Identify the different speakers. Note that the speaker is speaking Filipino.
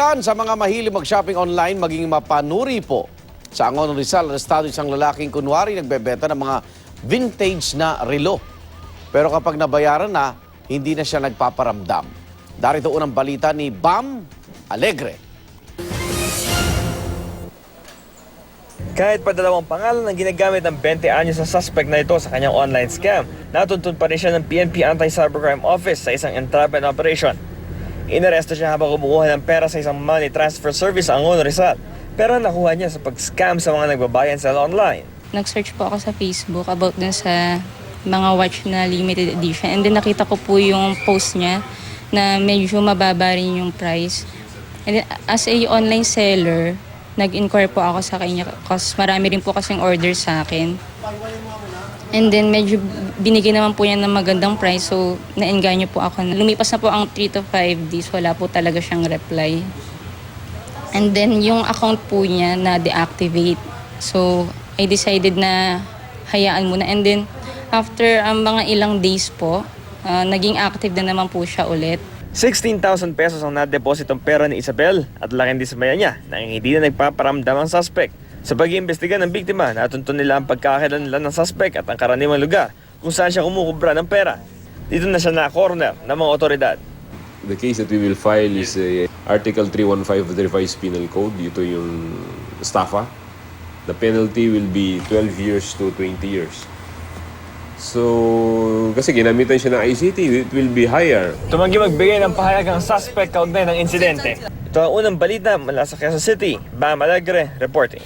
Speaker 1: Kababalaghan sa mga mahilig mag-shopping online, maging mapanuri po. Sa Angono Rizal, arestado isang lalaking kunwari nagbebenta ng mga vintage na relo. Pero kapag nabayaran na, hindi na siya nagpaparamdam. Darito unang balita ni Bam Alegre.
Speaker 2: Kahit pa dalawang pangalan ang ginagamit ng 20 anyos na suspect na ito sa kanyang online scam, natuntun pa rin siya ng PNP Anti-Cybercrime Office sa isang entrapment operation. Inaresto siya habang kumukuha ng pera sa isang money transfer service sa Angono Rizal. Pero nakuha niya sa pag-scam sa mga nagbabayan sa online.
Speaker 3: Nag-search po ako sa Facebook about dun sa mga watch na limited edition. And then nakita ko po yung post niya na medyo mababa rin yung price. And then as a online seller, nag-inquire po ako sa kanya kasi marami rin po kasing order sa akin. And then medyo binigyan naman po niya ng magandang price, so naengganyo po ako. Lumipas na po ang 3 to 5 days, wala po talaga siyang reply. And then yung account po niya na deactivate. So I decided na hayaan muna. And then after mga ilang days po, naging active na naman po siya ulit.
Speaker 2: 16,000 pesos ang na-depositong pera ni Isabel at laking dismaya niya na hindi na nagpaparamdam ang suspect. Sa pag-iimbestiga ng biktima, natuntun nila ang pagkakakilanlan ng suspect at ang karaniwang lugar kung saan siya kumukubra ng pera. Dito na siya na-corner ng mga otoridad.
Speaker 4: The case that we will file is Article 315 of the Revised Penal Code. Ito yung estafa. The penalty will be 12 years to 20 years. So, kasi ginamitan siya ng ICT, it will be higher.
Speaker 2: Tumanggi magbigay ng pahayag ang suspect kaugnay ng insidente. Ito ang unang balita mula sa Quezon City. Bam Alegre reporting.